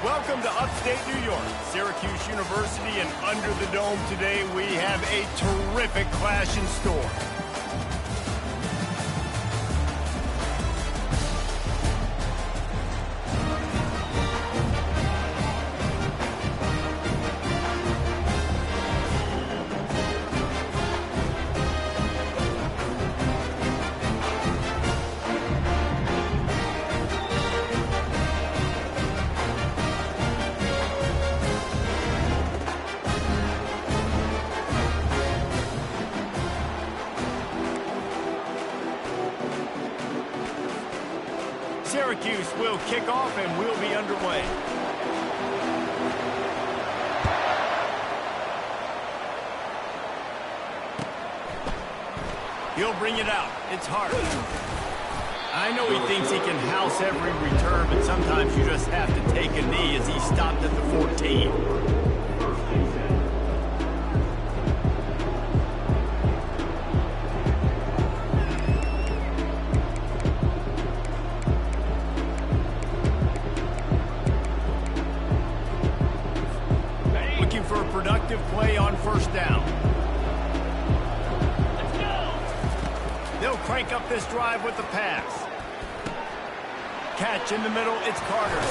Welcome to upstate New York, Syracuse University, and under the dome today we have a terrific clash in store. Syracuse will kick off and we'll be underway. He'll bring it out. It's hard. I know he thinks he can house every return, but sometimes you just have to take a knee as he stopped at the 14. For a productive play on first down. Let's go. They'll crank up this drive with the pass. Catch in the middle, it's Carter.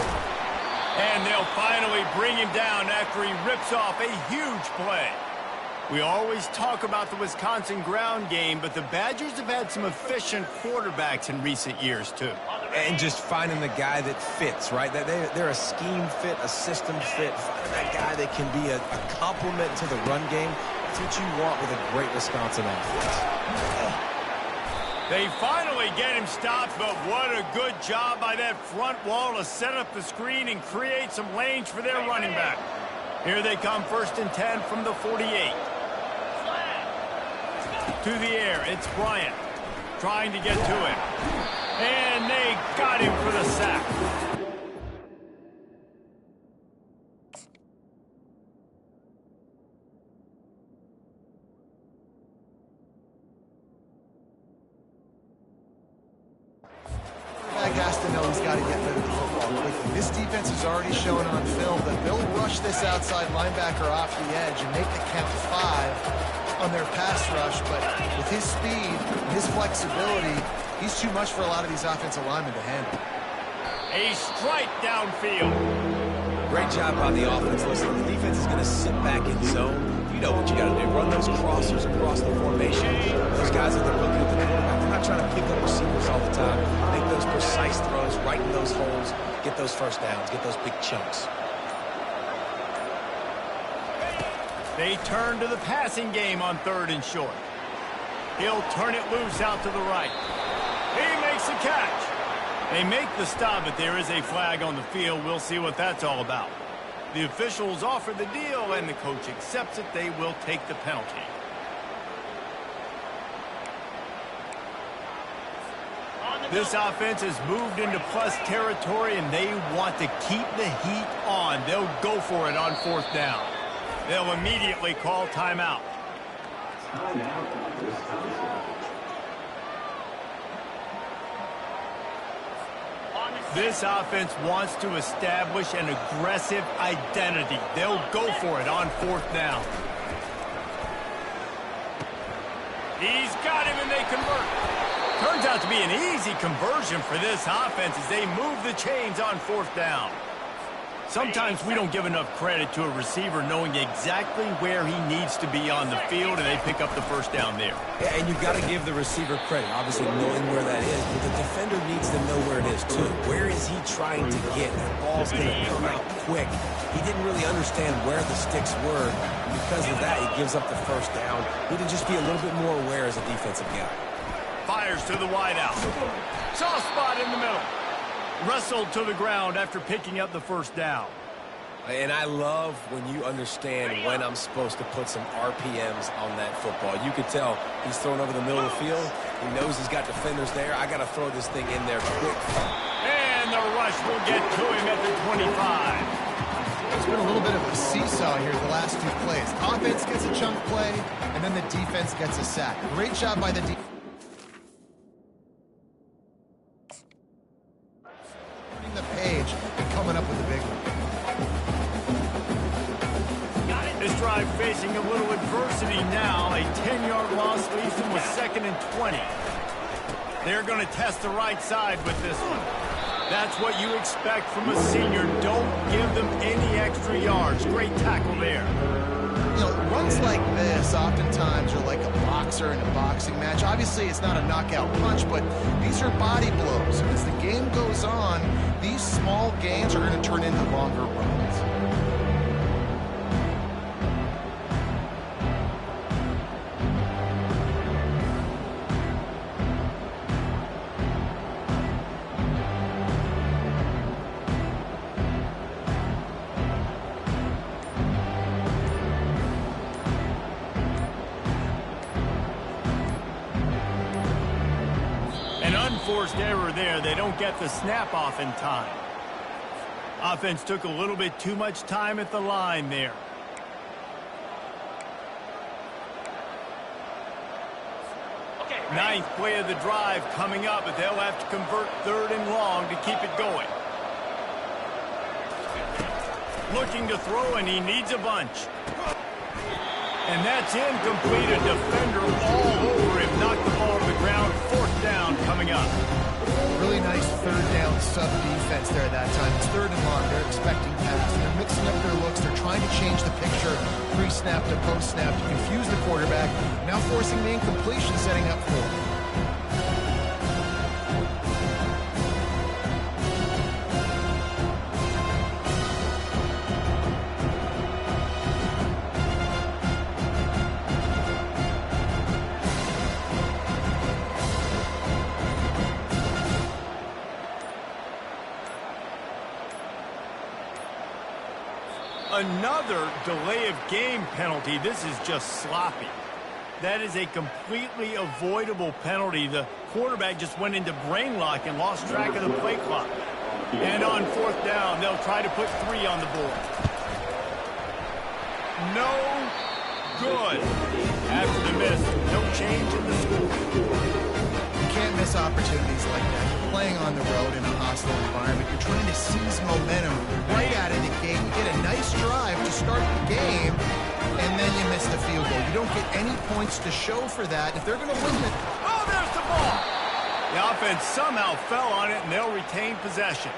And they'll finally bring him down after he rips off a huge play. We always talk about the Wisconsin ground game, but the Badgers have had some efficient quarterbacks in recent years, too. And just finding the guy that fits, right? They're a scheme fit, a system fit. Finding that guy that can be a complement to the run game. That's what you want with a great Wisconsin offense. They finally get him stopped, but what a good job by that front wall to set up the screen and create some lanes for their running back. Here they come, 1st and 10 from the 48. To the air, it's Bryant trying to get to him. And they got him for the sack. Quarterback has to know he's got to get rid of the football quickly. This defense is already showing on film that they'll rush this outside linebacker off the edge and make the count 5 on their pass rush, but with his speed, his flexibility, he's too much for a lot of these offensive linemen to handle. A strike downfield. Great job by the offense. Listen, the defense is going to sit back in zone. You know what you got to do. Run those crossers across the formation. Those guys that they're looking at the quarterback, they're not trying to pick up receivers all the time. Make those precise throws right in those holes. Get those first downs. Get those big chunks. They turn to the passing game on 3rd and short. He'll turn it loose out to the right. He makes the catch. They make the stop, but there is a flag on the field. We'll see what that's all about. The officials offer the deal, and the coach accepts it. They will take the penalty. This offense has moved into plus territory, and they want to keep the heat on. They'll go for it on 4th down. They'll immediately call timeout. This offense wants to establish an aggressive identity. They'll go for it on 4th down. He's got him, and they convert. Turns out to be an easy conversion for this offense as they move the chains on 4th down. Sometimes we don't give enough credit to a receiver knowing exactly where he needs to be on the field, and they pick up the first down there. Yeah, and you've got to give the receiver credit, obviously knowing where that is, but the defender needs to know where it is too. Where is he trying to get? That ball's going to come out quick. He didn't really understand where the sticks were. Because of that, he gives up the first down. Need to just be a little bit more aware as a defensive guy. Fires to the wideout. Soft spot in the middle. Wrestled to the ground after picking up the first down. And I love when you understand when I'm supposed to put some RPMs on that football. You could tell he's throwing over the middle of the field. He knows he's got defenders there. I got to throw this thing in there quick. And the rush will get to him at the 25. It's been a little bit of a seesaw here the last 2 plays. Offense gets a chunk play, and then the defense gets a sack. Great job by the defense. The page and coming up with a big one. drive facing a little adversity now. A 10-yard loss leaves them with 2nd and 20. They're going to test the right side with this one. That's what you expect from a senior. Don't give them any extra yards. Great tackle there. You know, runs like this oftentimes are like a boxer in a boxing match. Obviously, it's not a knockout punch, but these are body blows. As the game goes on, these small gains are going to turn into longer runs. Forced error there. They don't get the snap off in time. Offense took a little bit too much time at the line there. Ninth play of the drive coming up, but they'll have to convert 3rd and long to keep it going. Looking to throw, and he needs a bunch. And that's incomplete. A defender all over him. Knocked the ball to the ground. 4th down coming up. Really nice 3rd down sub-defense there that time. It's 3rd and long. They're expecting pass. They're mixing up their looks. They're trying to change the picture pre-snap to post-snap to confuse the quarterback. Now forcing the incompletion, setting up 4th. Another delay of game penalty. This is just sloppy. That is a completely avoidable penalty. The quarterback just went into brain lock and lost track of the play clock. And on 4th down, they'll try to put 3 on the board. No good. After the miss, no change in the score. You can't miss opportunities like that. You're playing on the road in a hostile environment. You're trying to seize momentum right out of the gate. You get a nice drive to start the game, and then you miss the field goal. You don't get any points to show for that. If they're going to win it... Oh, there's the ball! The offense somehow fell on it, and they'll retain possession.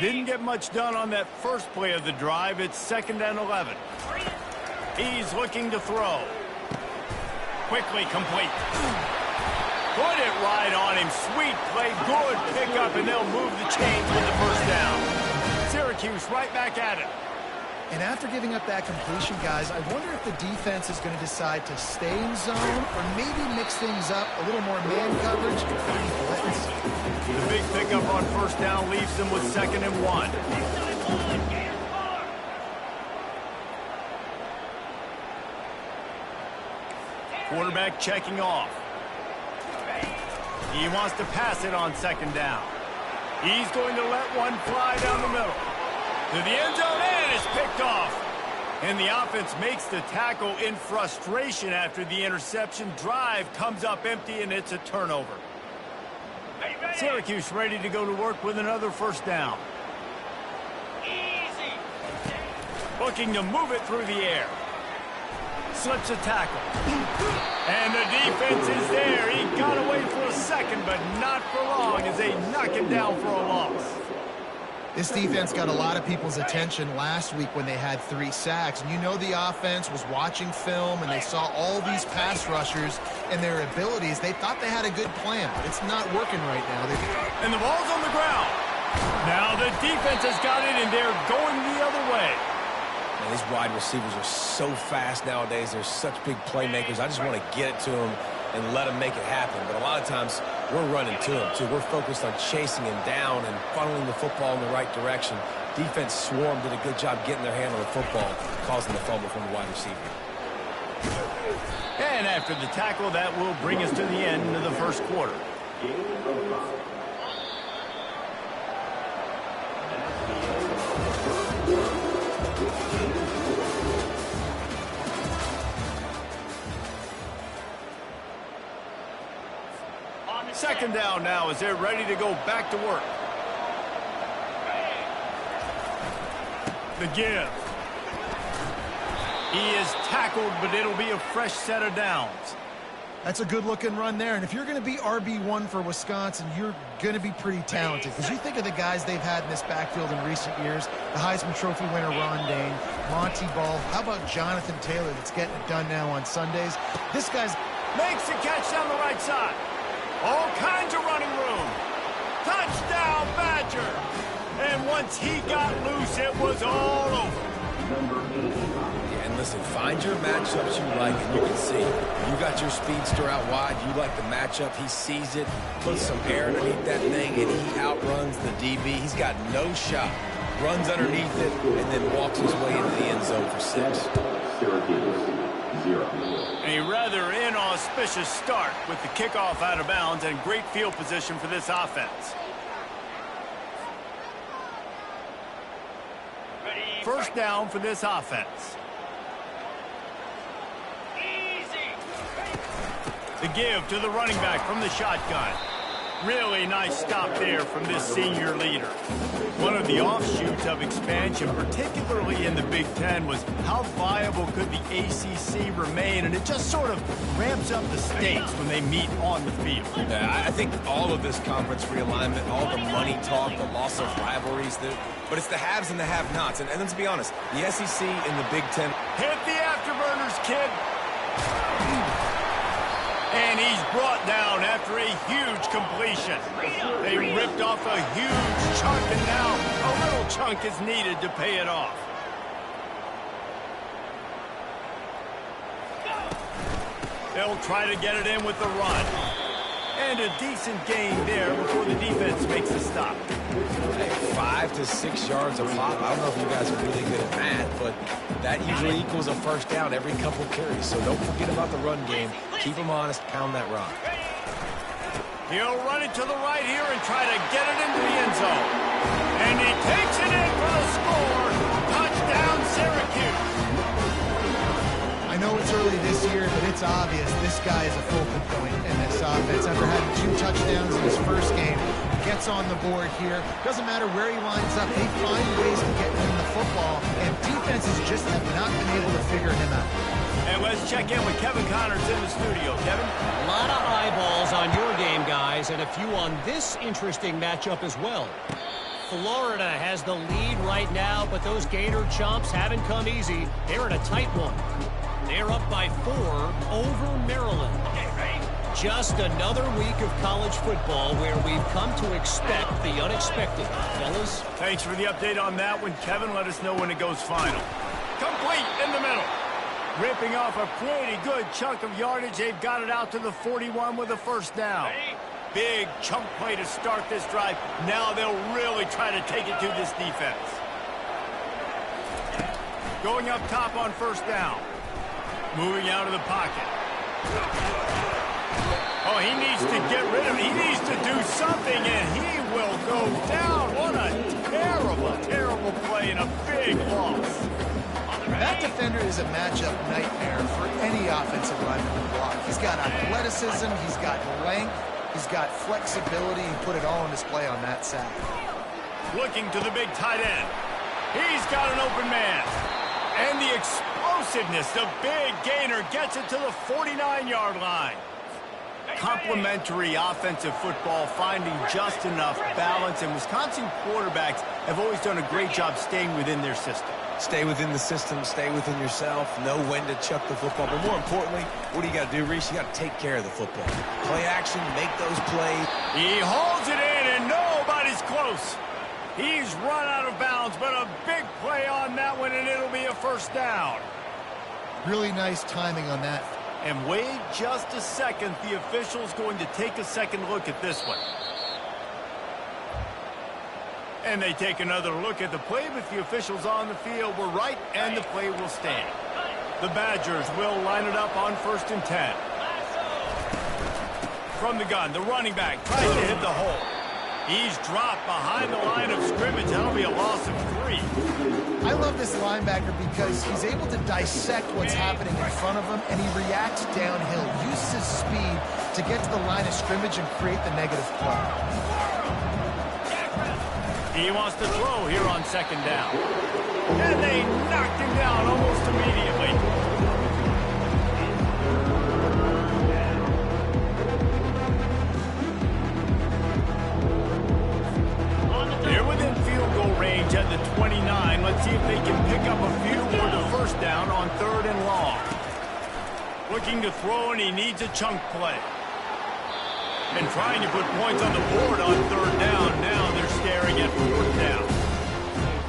Didn't get much done on that first play of the drive. It's 2nd and 11. He's looking to throw. Quickly complete. Put it right on him. Sweet play. Good pickup, and they'll move the chains with the 1st down. Syracuse right back at it. And after giving up that completion, guys, I wonder if the defense is going to decide to stay in zone or maybe mix things up, a little more man coverage. The big pickup on 1st down leaves them with 2nd and 1. Quarterback checking off. He wants to pass it on 2nd down. He's going to let one fly down the middle. To the end zone, and it's picked off. And the offense makes the tackle in frustration after the interception. Drive comes up empty, and it's a turnover. Syracuse ready to go to work with another 1st down. Looking to move it through the air. Slips a tackle. And the defense is there. He got away for a second, but not for long as they knock him down for a loss. This defense got a lot of people's attention last week when they had 3 sacks. And you know the offense was watching film, and they saw all these pass rushers and their abilities. They thought they had a good plan, but it's not working right now. And the ball's on the ground. Now the defense has got it, and they're going the other way. Man, these wide receivers are so fast nowadays. They're such big playmakers. I just want to get it to them and let them make it happen. But a lot of times, we're running to him, too. We're focused on chasing him down and funneling the football in the right direction. Defense swarm did a good job getting their hand on the football, causing the fumble from the wide receiver. And after the tackle, that will bring us to the end of the first quarter. Second down now as they're ready to go back to work. The give. He is tackled, but it'll be a fresh set of downs. That's a good-looking run there. And if you're going to be RB1 for Wisconsin, you're going to be pretty talented. Because you think of the guys they've had in this backfield in recent years, the Heisman Trophy winner Ron Dane, Monty Ball. How about Jonathan Taylor that's getting it done now on Sundays? This guy's makes the catch down the right side. All kinds of running room. Touchdown, Badger. And once he got loose, it was all over. Yeah, and listen, find your matchups you like, and you can see. You got your speedster out wide. You like the matchup. He sees it, puts some air underneath that thing, and he outruns the DB. He's got no shot. Runs underneath it, and then walks his way into the end zone for 6. Syracuse, 0. A rather inauspicious start with the kickoff out of bounds and great field position for this offense. First down for this offense. The give to the running back from the shotgun. Really nice stop there from this senior leader. One of the offshoots of expansion, particularly in the Big Ten, was how viable could the ACC remain, and it just sort of ramps up the stakes when they meet on the field. Yeah, I think all of this conference realignment, all the money talk, the loss of rivalries, but it's the haves and the have-nots. And let's be honest, the SEC and the Big Ten. Hit the afterburners, kid. And he's brought down after a huge completion. They ripped off a huge chunk, and now a little chunk is needed to pay it off. They'll try to get it in with the run. And a decent gain there before the defense makes a stop. 5 to 6 yards a pop. I don't know if you guys are really good at math, but that usually equals a first down every couple carries. So don't forget about the run game. Keep them honest. Pound that rock. He'll run it to the right here and try to get it into the end zone. And he takes it in for the score. Touchdown, Syracuse. I know it's early this year, but it's obvious this guy is a focal point in this offense. After having 2 touchdowns in his first game, gets on the board here. Doesn't matter where he lines up. They find ways to get him the football, and defenses just have not been able to figure him out. And let's check in with Kevin Connors in the studio. Kevin? A lot of eyeballs on your game, guys, and a few on this interesting matchup as well. Florida has the lead right now, but those Gator chumps haven't come easy. They're in a tight one. They're up by 4 over Maryland. Just another week of college football where we've come to expect the unexpected. Fellas? Thanks for the update on that one, Kevin. Let us know when it goes final. Complete in the middle. Ripping off a pretty good chunk of yardage. They've got it out to the 41 with a first down. Big chunk play to start this drive. Now they'll really try to take it to this defense. Going up top on first down. Moving out of the pocket. Oh, he needs to get rid of it. He needs to do something, and he will go down. What a terrible, terrible play and a big loss. That defender is a matchup nightmare for any offensive lineman to block. He's got athleticism, he's got length, he's got flexibility. He put it all on display on that sack. Looking to the big tight end. He's got an open man. And the explosiveness, the big gainer gets it to the 49-yard line. Complementary offensive football, finding just enough balance, and Wisconsin quarterbacks have always done a great job staying within their system. Stay within the system, stay within yourself, know when to chuck the football. But more importantly, what do you got to do, Reese? You got to take care of the football. Play action, make those plays. He holds it in, and nobody's close. He's run out of bounds, but a big play on that one, and it'll be a first down. Really nice timing on that And wait just a second. The official's going to take a second look at this one. And they take another look at the play, but the officials on the field were right, and the play will stand. The Badgers will line it up on 1st and 10. From the gun, the running back tries to hit the hole. He's dropped behind the line of scrimmage. That'll be a loss of 3. I love this linebacker because he's able to dissect what's happening in front of him, and he reacts downhill, uses his speed to get to the line of scrimmage and create the negative play. He wants to throw here on 2nd down. And they knocked him down almost immediately. They're within field goal range at the 29. Let's see if they can pick up a few for the 1st down on 3rd and long. Looking to throw, and he needs a chunk play. And trying to put points on the board on 3rd down. Now they're staring at 4th down.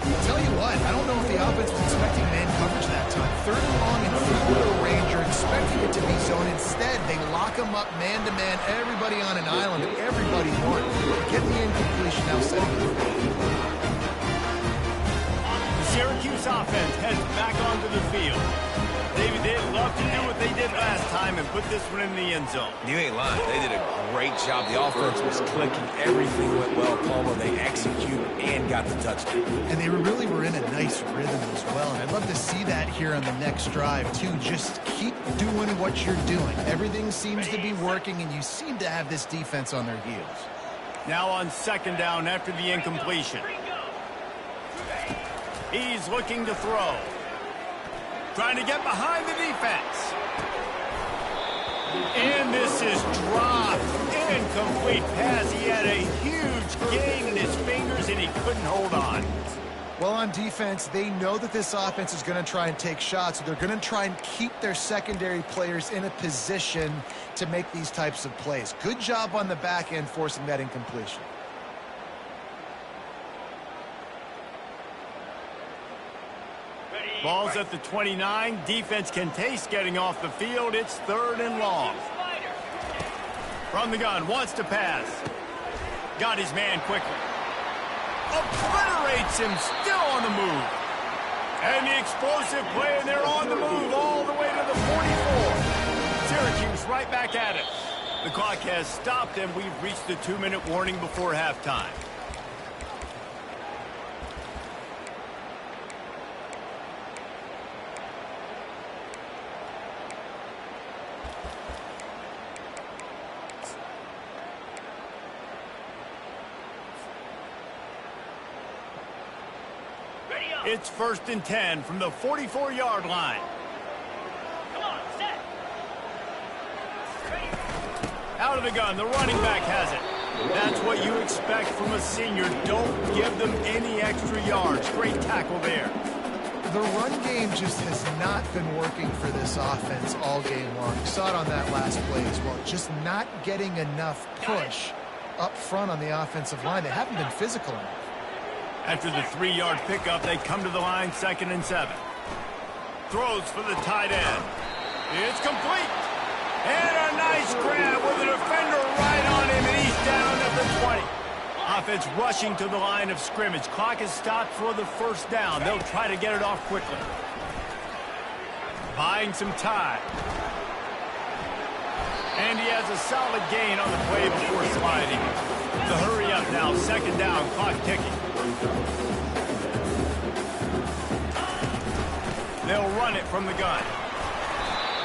I'll tell you what, I don't know if the offense was expecting man coverage that time. 3rd and long in field goal range, you're expecting it to be zone. Instead, they lock them up man-to-man, everybody on an island, and everybody won. Get the incompletion, now setting it. The Syracuse offense heads back onto the field. David, they'd love to do what they did last time and put this one in the end zone. You ain't lying. They did a great job. The offense was clicking. Everything went well. Palmer, they executed and got the touchdown. And they really were in a nice rhythm as well. And I'd love to see that here on the next drive, too. Just keep doing what you're doing. Everything seems to be working, and you seem to have this defense on their heels. Now on 2nd down after the incompletion. He's looking to throw. Trying to get behind the defense. And this is dropped. Incomplete pass. He had a huge gain in his fingers, and he couldn't hold on. Well, on defense, they know that this offense is going to try and take shots. So they're going to try and keep their secondary players in a position to make these types of plays. Good job on the back end forcing that incompletion. Ball's at the 29. Defense can taste getting off the field. It's 3rd and long. From the gun, wants to pass. Got his man quickly. Obliterates him, still on the move. And the explosive play, and they're on the move all the way to the 44. Syracuse right back at it. The clock has stopped, and we've reached the 2-minute warning before halftime. It's 1st and 10 from the 44-yard line. Come on, set. Out of the gun, the running back has it. That's what you expect from a senior. Don't give them any extra yards. Great tackle there. The run game just has not been working for this offense all game long. You saw it on that last play as well. Just not getting enough push up front on the offensive line. They haven't been physical enough. After the 3-yard pickup, they come to the line 2nd and 7. Throws for the tight end. It's complete. And a nice grab with a defender right on him, and he's down at the 20. Offense rushing to the line of scrimmage. Clock is stopped for the 1st down. They'll try to get it off quickly. Buying some time. And he has a solid gain on the play before sliding. The hurry up now, 2nd down, clock ticking. They'll run it from the gun.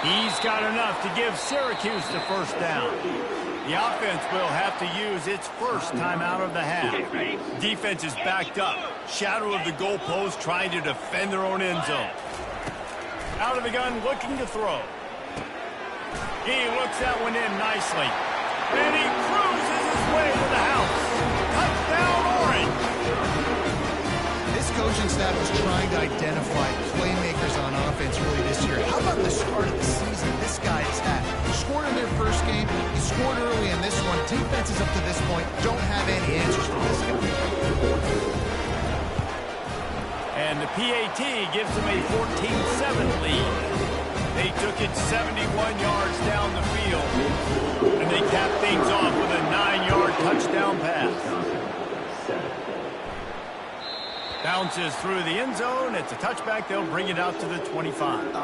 He's got enough to give Syracuse the 1st down. The offense will have to use its first timeout of the half. Defense is backed up. Shadow of the goalpost trying to defend their own end zone. Out of the gun, looking to throw. He looks that one in nicely. And he cruises his way to the house. Touchdown, Orange! This coaching staff is trying to identify playmakers on offense really this year. How about the start of the season this guy has had? He scored in their first game. He scored early in this one. Defenses up to this point don't have any answers for this guy. And the PAT gives them a 14-7 lead. They took it 71 yards down the field, and they capped things off with a 9-yard touchdown pass. Bounces through the end zone. It's a touchback. They'll bring it out to the 25.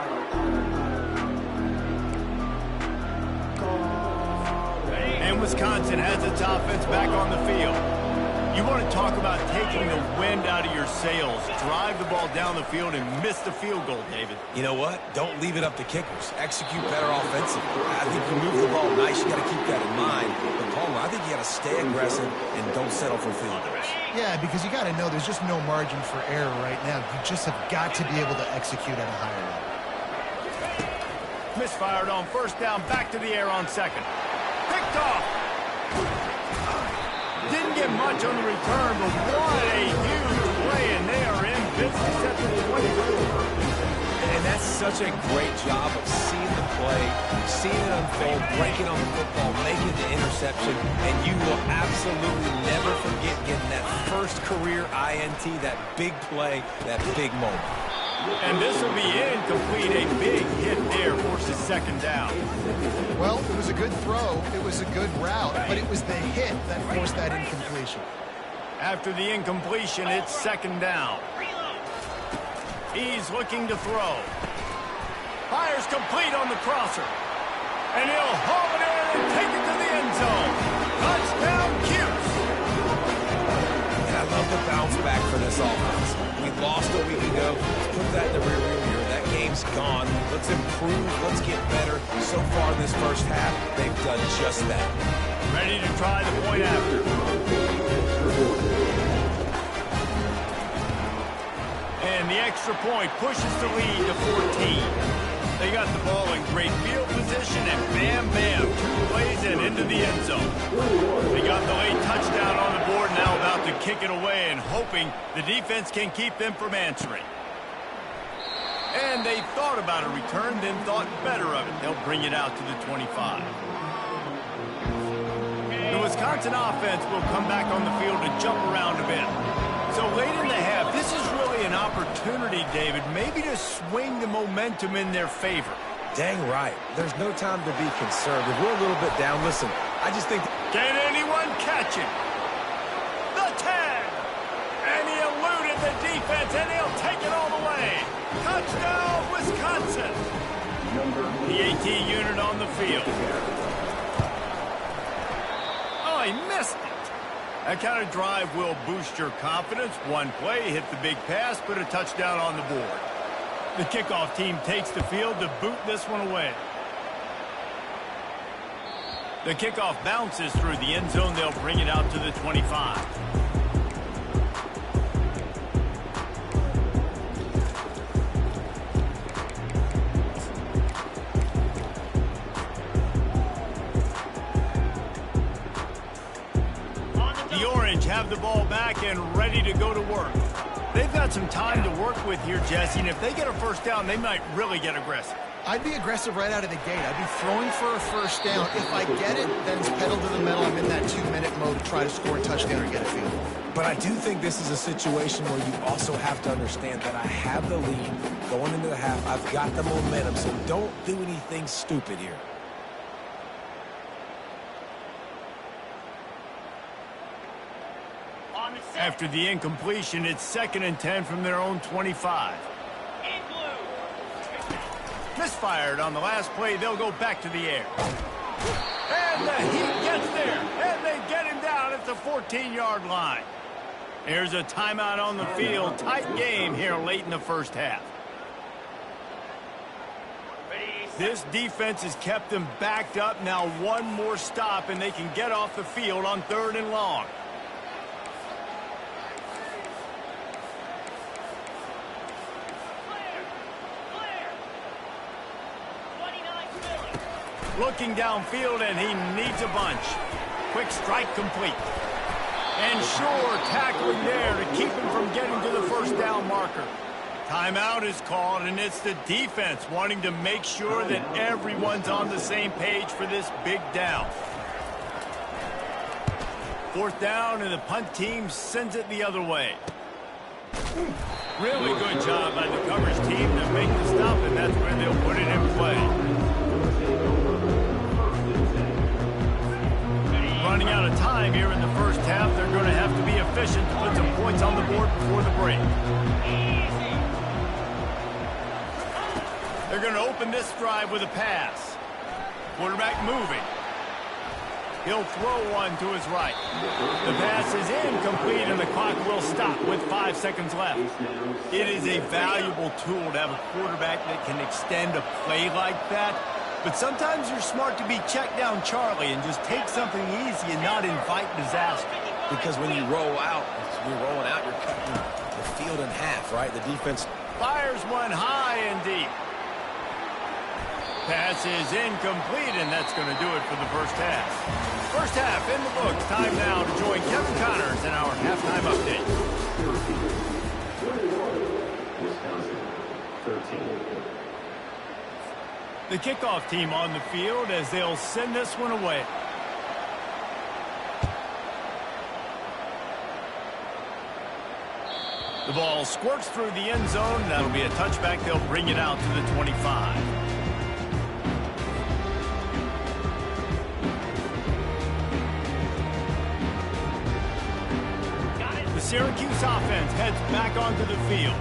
And Wisconsin has its offense back on the field. You want to talk about taking the wind out of your sails. Drive the ball down the field and miss the field goal, David. You know what? Don't leave it up to kickers. Execute better offensively. I think you move the ball nice. You got to keep that in mind. But, Palmer, I think you got to stay aggressive and don't settle for field goals. Yeah, because you got to know there's just no margin for error right now. You just have got to be able to execute at a higher level. Misfired on first down. Back to the air on second. Picked off. Didn't get much on the return, but what a huge play, and they are in business at the 22. And that's such a great job of seeing the play, seeing it unfold, breaking on the football, making the interception, and you will absolutely never forget getting that first career INT, that big play, that big moment. And this will be incomplete. A big hit there forces second down. Well, it was a good throw. It was a good route, but it was the hit that forced that incompletion. After the incompletion, it's second down. He's looking to throw. Fires complete on the crosser. And he'll haul it in and take it to the end zone. Touchdown, Cuse. And I love the bounce back for this offense. We lost a week ago. Let's put that in the rearview mirror. That game's gone. Let's improve. Let's get better. So far this first half, they've done just that. Ready to try the point after. And the extra point pushes the lead to 14. They got the ball in great field position, and bam, bam, 2 plays and into the end zone. They got the late touchdown on the board, now about to kick it away and hoping the defense can keep them from answering. And they thought about a return, then thought better of it. They'll bring it out to the 25. The Wisconsin offense will come back on the field to jump around a bit. So late in the half, this is really an opportunity, David, maybe to swing the momentum in their favor. Dang right. There's no time to be concerned. If we're a little bit down, listen, I just think... Can anyone catch him? The tag! And he eluded the defense, and he'll take it all the way. Touchdown, Wisconsin! The AT unit on the field. Oh, he missed it. That kind of drive will boost your confidence. One play, hit the big pass, put a touchdown on the board. The kickoff team takes the field to boot this one away. The kickoff bounces through the end zone. They'll bring it out to the 25. Have the ball back and ready to go to work. They've got some time to work with here, Jesse, and if they get a first down, they might really get aggressive. I'd be aggressive right out of the gate. I'd be throwing for a first down. If I get it, then it's pedal to the metal. I'm in that 2-minute mode to try to score a touchdown or get a field goal. But I do think this is a situation where you also have to understand that I have the lead going into the half. I've got the momentum, so don't do anything stupid here. After the incompletion, it's 2nd and 10 from their own 25. Misfired on the last play. They'll go back to the air. And the Heat gets there. And they get him down at the 14-yard line. Here's a timeout on the field. Tight game here late in the first half. This defense has kept them backed up. Now one more stop, and they can get off the field on 3rd and long. Looking downfield, and he needs a bunch. Quick strike complete. And sure tackling there to keep him from getting to the first down marker. Timeout is called, and it's the defense wanting to make sure that everyone's on the same page for this big down. 4th down, and the punt team sends it the other way. Really good job by the coverage team to make the stop, and that's where they'll put it in play. Running out of time here in the first half, they're going to have to be efficient to put some points on the board before the break. They're going to open this drive with a pass. Quarterback moving. He'll throw one to his right. The pass is incomplete, and the clock will stop with 5 seconds left. It is a valuable tool to have a quarterback that can extend a play like that. But sometimes you're smart to be check down Charlie and just take something easy and not invite disaster. Because when you roll out, you're cutting the field in half, right? The defense Fires one high and deep. Pass is incomplete, and that's going to do it for the first half. First half in the books. Time now to join Kevin Connors in our halftime update. Wisconsin, 13. The kickoff team on the field as they'll send this one away. The ball squirts through the end zone. That'll be a touchback. They'll bring it out to the 25. The Syracuse offense heads back onto the field.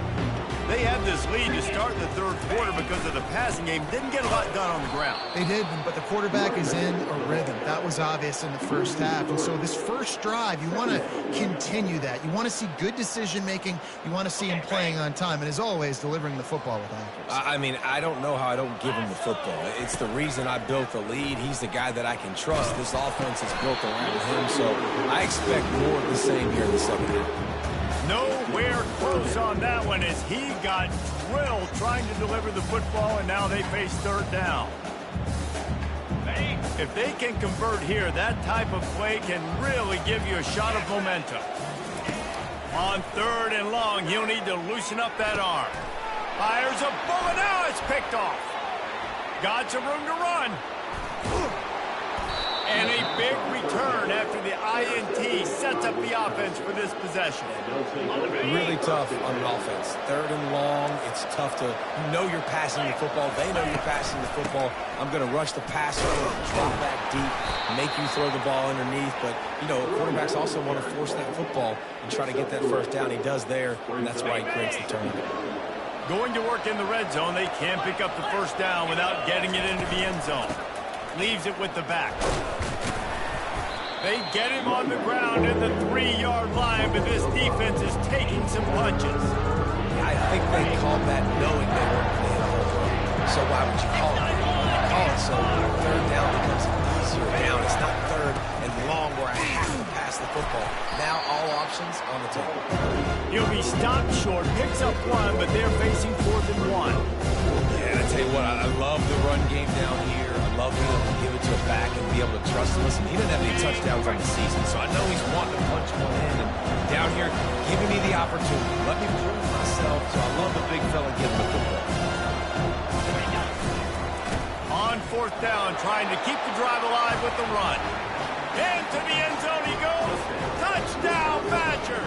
They had this lead to start the third quarter because of the passing game. Didn't get a lot done on the ground. They did, but the quarterback is in a rhythm. That was obvious in the first half. And so this first drive, you want to continue that. You want to see good decision-making. You want to see him playing on time. And as always, delivering the football with accuracy. I mean, I don't know how I don't give him the football. It's the reason I built the lead. He's the guy that I can trust. This offense is built around him, so I expect more of the same here in the second half. Nowhere close on that one as he got drilled trying to deliver the football, and now they face third down. If they can convert here, that type of play can really give you a shot of momentum. On third and long, he'll need to loosen up that arm. Fires a bullet. Now it's picked off. Got some room to run. And a big return after the INT sets up the offense for this possession. Really tough on an offense. Third and long, it's tough to, you know you're passing the football. They know you're passing the football. I'm going to rush the passer, drop back deep, make you throw the ball underneath. But, you know, quarterbacks also want to force that football and try to get that first down. He does there, and that's why he creates the turnover. Going to work in the red zone, they can't pick up the first down without getting it into the end zone. Leaves it with the back. They get him on the ground at the 3-yard line, but this defense is taking some punches. I think they called that knowing they weren't going to hit a home run. So why would you call it? You call it so third down becomes easier down. It's not third and long where I have to pass the football. Now all options on the table. He'll be stopped short, picks up one, but they're facing 4th and 1. Yeah, I tell you what, I love the run game down here. I love being able to give it to a back and be able to trust him. Listen, he doesn't have any touchdowns on the season, so I know he's wanting to punch one in. And down here, giving me the opportunity. Let me prove myself, so I love the big fella getting the football. On 4th down, trying to keep the drive alive with the run. Into the end zone he goes. Touchdown, Badgers!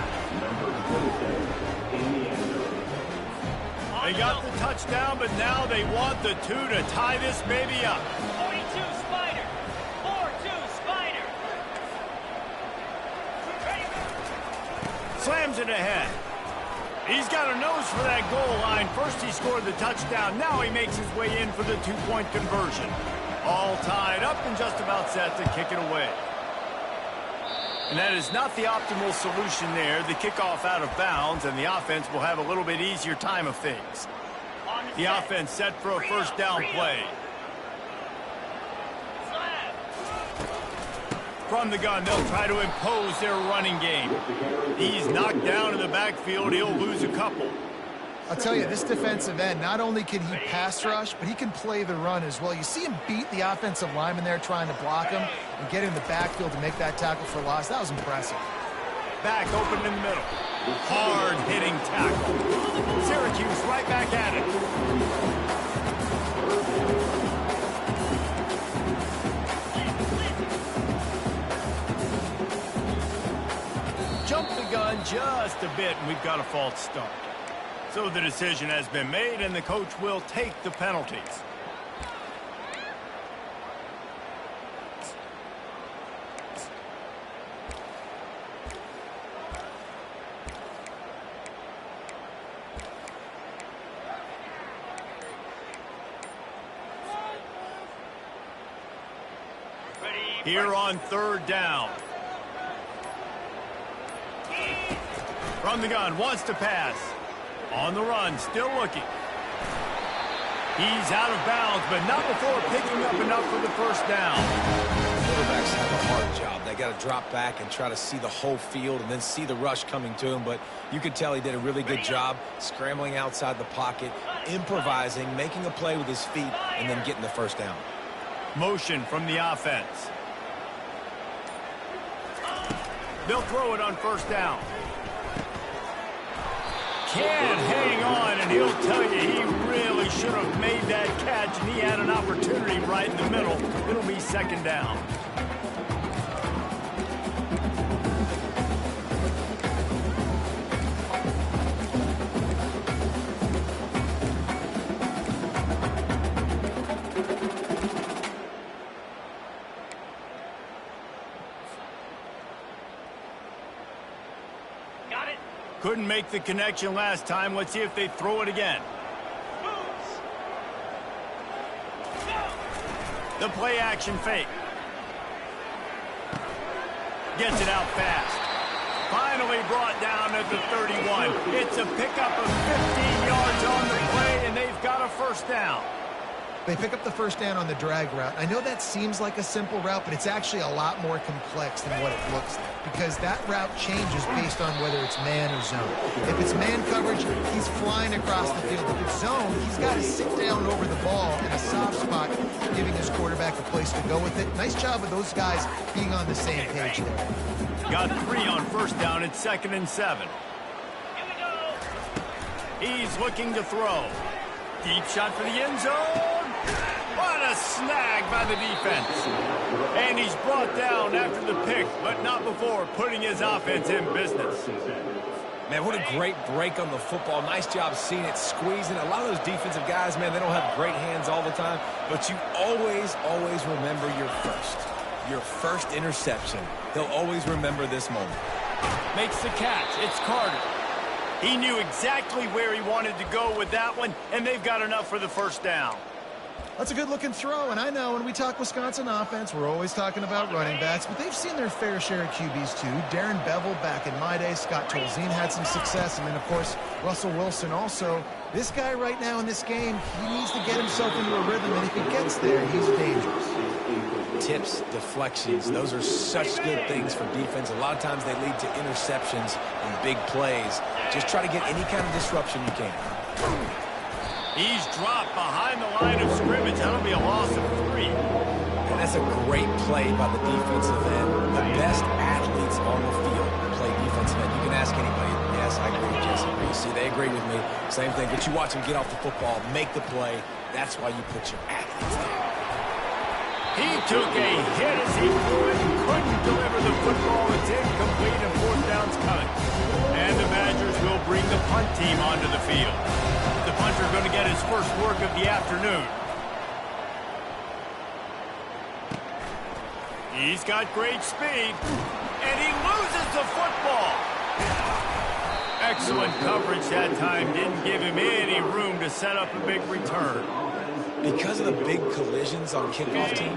They got the touchdown, but now they want the 2 to tie this baby up. 42 Spider. 4-2 Spider. Slams it ahead. He's got a nose for that goal line. First he scored the touchdown. Now he makes his way in for the 2-point conversion. All tied up and just about set to kick it away. And that is not the optimal solution there. The kickoff out of bounds, and the offense will have a little bit easier time of things. The offense set for a first down play. From the gun, they'll try to impose their running game. He's knocked down in the backfield. He'll lose a couple. I'll tell you, this defensive end, not only can he pass rush, but he can play the run as well. You see him beat the offensive lineman there trying to block him and get in the backfield to make that tackle for loss. That was impressive. Back open in the middle. Hard-hitting tackle. Syracuse right back at it. Jump the gun just a bit, and we've got a false start. So the decision has been made, and the coach will take the penalties. Here on third down. From the gun, wants to pass. On the run, still looking. He's out of bounds, but not before picking up enough for the first down. Quarterbacks have a hard job. They got to drop back and try to see the whole field and then see the rush coming to him. But you could tell he did a really good job scrambling outside the pocket, improvising, making a play with his feet, and then getting the first down. Motion from the offense. They'll throw it on first down. Can't hang on, and he'll tell you he really should have made that catch, and he had an opportunity right in the middle. It'll be second down. Couldn't make the connection last time. Let's see if they throw it again. The play action fake. Gets it out fast. Finally brought down at the 31. It's a pickup of 15 yards on the play, and they've got a first down. They pick up the first down on the drag route. I know that seems like a simple route, but it's actually a lot more complex than what it looks like, because that route changes based on whether it's man or zone. If it's man coverage, he's flying across the field. If it's zone, he's got to sit down over the ball in a soft spot, giving his quarterback a place to go with it. Nice job of those guys being on the same page there. Got 3 on first down. It's 2nd and 7. He's looking to throw. Deep shot for the end zone. What a snag by the defense. And he's brought down after the pick, but not before putting his offense in business. Man, what a great break on the football. Nice job seeing it, squeezing. A lot of those defensive guys, man, they don't have great hands all the time, but you always remember your first interception. They'll always remember this moment. Makes the catch. It's Carter. He knew exactly where he wanted to go with that one, and they've got enough for the first down. That's a good-looking throw, and I know when we talk Wisconsin offense, we're always talking about running backs, but they've seen their fair share of QBs too. Darren Bevel back in my day, Scott Tolzien had some success, and then, of course, Russell Wilson also. This guy right now in this game, he needs to get himself into a rhythm, and if he gets there, he's dangerous. Tips, deflections, those are such good things for defense. A lot of times they lead to interceptions and big plays. Just try to get any kind of disruption you can. He's dropped behind the line of scrimmage. That'll be a loss of 3. And that's a great play by the defensive end. The best athletes on the field play defensive end. You can ask anybody. Yes, I agree with Jesse. See, they agree with me. Same thing. But you watch them get off the football, make the play. That's why you put your athletes there. He took a hit as he threw it and couldn't deliver the football. It's incomplete and 4th down's coming. And the Badgers will bring the punt team onto the field. The punter going to get his first work of the afternoon. He's got great speed, and he loses the football. Excellent coverage that time. Didn't give him any room to set up a big return. Because of the big collisions on kickoff team,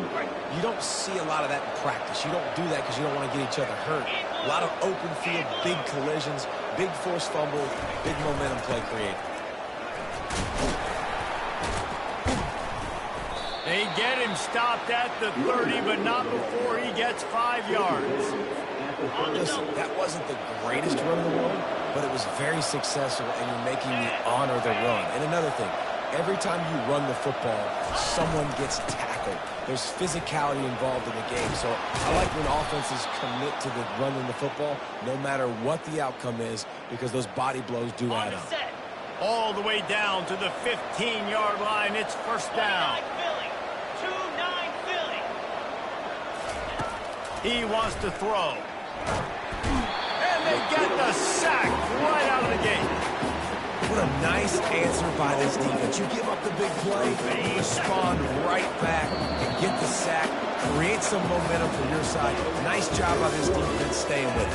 you don't see a lot of that in practice. You don't do that because you don't want to get each other hurt. A lot of open field, big collisions, big forced fumble, big momentum play created. They get him stopped at the 30, but not before he gets 5 yards. Listen, that wasn't the greatest run in the world, but it was very successful, and you're making me honor the run. And another thing, every time you run the football, someone gets tackled. There's physicality involved in the game. So I like when offenses commit to the running the football, no matter what the outcome is, because those body blows do add up. All the way down to the 15-yard line. It's first down. 2-9 Philly. He wants to throw. And they get the sack right out of the gate. What a nice answer by this defense. You give up the big play, respond right back, and get the sack, create some momentum for your side. Nice job by this defense staying with it.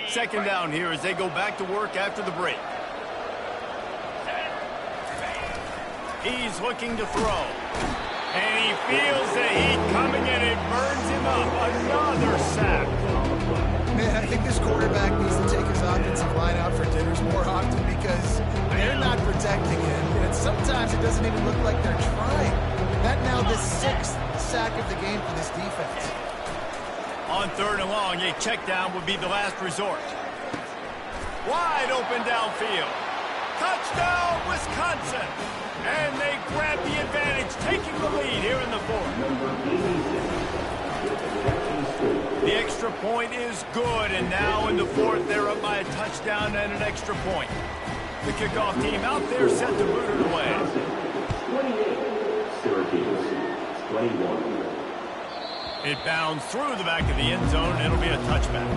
Second down here as they go back to work after the break. He's looking to throw. And he feels the heat coming and it burns him up. Another sack. Man, I think this quarterback needs to take his offensive line out for dinners more often because they're not protecting him. And sometimes it doesn't even look like they're trying. That now the 6th sack of the game for this defense. On 3rd and long, a check down would be the last resort. Wide open downfield. Touchdown, Wisconsin. And they grab the advantage, taking the lead here in the 4th. The extra point is good, and now in the 4th, they're up by a touchdown and an extra point. The kickoff team out there set to boot it away. 28, Syracuse, 21. It bounds through the back of the end zone, and it'll be a touchback.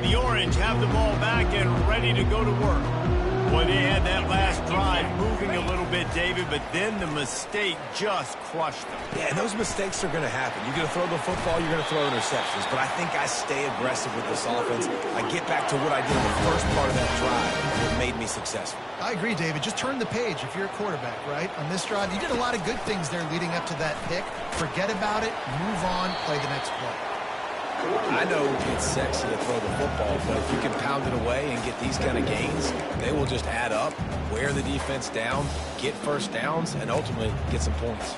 The Orange have the ball back and ready to go to work. Boy, they had that last drive moving a little bit, David, but then the mistake just crushed them. Yeah, and those mistakes are going to happen. You're going to throw the football, you're going to throw interceptions. But I think I stay aggressive with this offense. I get back to what I did in the first part of that drive, and it made me successful. I agree, David. Just turn the page if you're a quarterback, right? On this drive, you did a lot of good things there leading up to that pick. Forget about it, move on, play the next play. I know it's sexy to throw the football, but if you can pound it away and get these kind of gains, they will just add up, wear the defense down, get first downs, and ultimately get some points.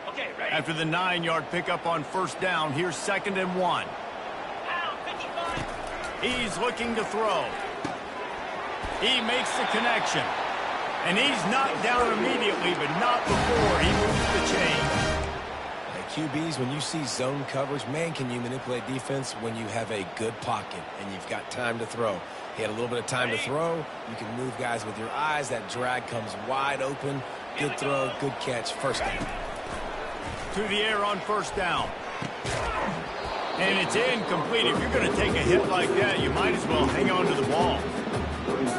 Okay, ready? After the 9-yard pickup on 1st down, here's 2nd and 1. He's looking to throw. He makes the connection. And he's knocked down immediately, but not before he moves the chain. Hey, QBs, when you see zone coverage, man, can you manipulate defense when you have a good pocket and you've got time to throw. He had a little bit of time to throw. You can move guys with your eyes. That drag comes wide open. Good throw, good catch, 1st down. To the air on 1st down. And it's incomplete. If you're going to take a hit like that, you might as well hang on to the ball.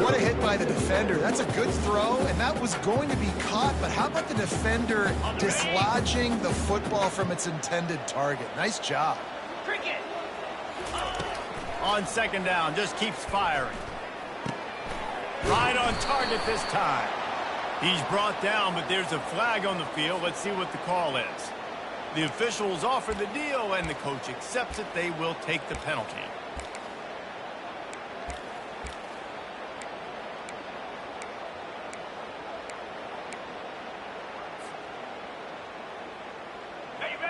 What a hit by the defender. That's a good throw, and that was going to be caught, but how about the defender dislodging the football from its intended target? Nice job. Cricket. On 2nd down, just keeps firing. Right on target this time. He's brought down, but there's a flag on the field. Let's see what the call is. The officials offer the deal, and the coach accepts it. They will take the penalty.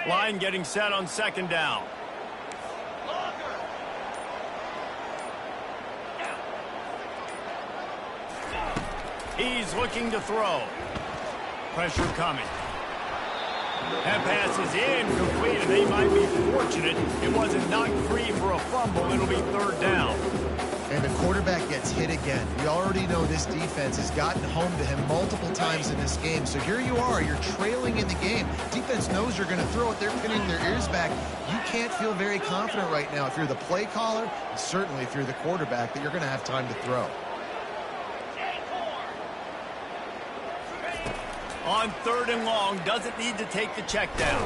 Line getting set on 2nd down. He's looking to throw. Pressure coming. That pass is incomplete, and they might be fortunate it wasn't knocked free for a fumble. It'll be 3rd down. And the quarterback gets hit again. We already know this defense has gotten home to him multiple times in this game. So here you are, you're trailing in the game. Defense knows you're going to throw it. They're pinning their ears back. You can't feel very confident right now if you're the play caller, and certainly if you're the quarterback, that you're going to have time to throw. On 3rd and long, doesn't need to take the check down.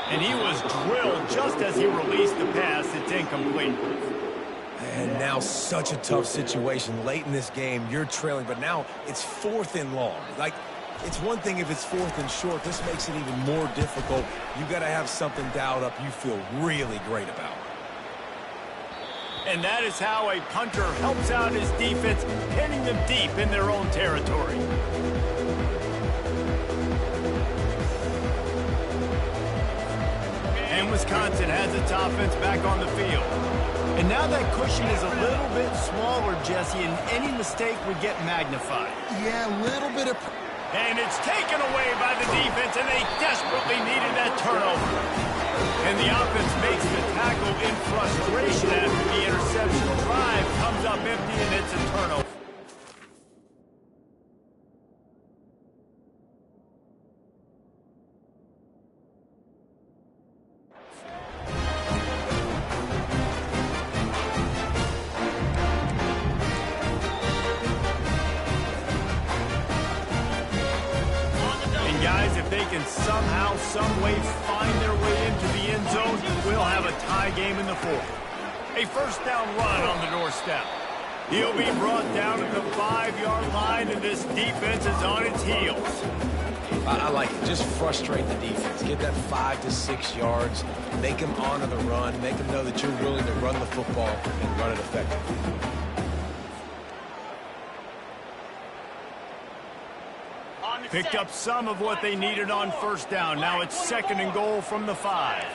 And he was drilled just as he released the pass. It's incomplete. And now such a tough situation. Late in this game, you're trailing, but now it's 4th and long. Like, it's one thing if it's 4th and short. This makes it even more difficult. You got to have something dialed up you feel really great about. And that is how a punter helps out his defense, hitting them deep in their own territory. And Wisconsin has its offense back on the field. And now that cushion is a little bit smaller, Jesse, and any mistake would get magnified. Yeah, a little bit of... And it's taken away by the defense, and they desperately needed that turnover. And the offense makes the tackle in frustration after the interception. Drive comes up empty, and it's a turnover. Guys, if they can somehow, some way find their way into the end zone, we'll have a tie game in the fourth. A first down run on the doorstep. He'll be brought down at the 5-yard line, and this defense is on its heels. I like it. Just frustrate the defense. Get that 5 to 6 yards. Make them honor the run. Make them know that you're willing to run the football and run it effectively. Picked up some of what they needed on first down. Now it's 2nd and goal from the 5.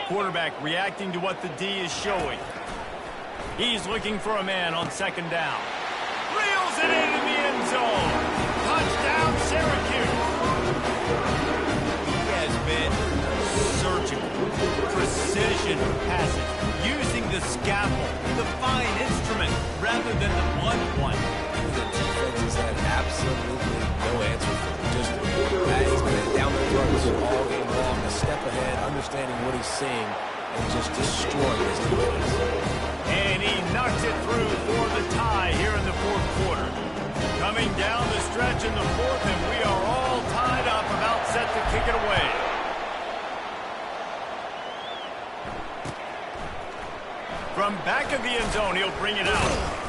Quarterback reacting to what the D is showing. He's looking for a man on 2nd down. Reels it in the end zone. Touchdown, Syracuse. He has been surgical, precision passing, using the scalpel, the fine instrument, rather than the blunt one. The defense has had absolutely no answer for him. Just he's been down the throats all game long, a step ahead, understanding what he's seeing, and just destroying his defense. And he knocks it through for the tie here in the fourth quarter. Coming down the stretch in the fourth, and we are all tied up, about set to kick it away. From back of the end zone, he'll bring it out.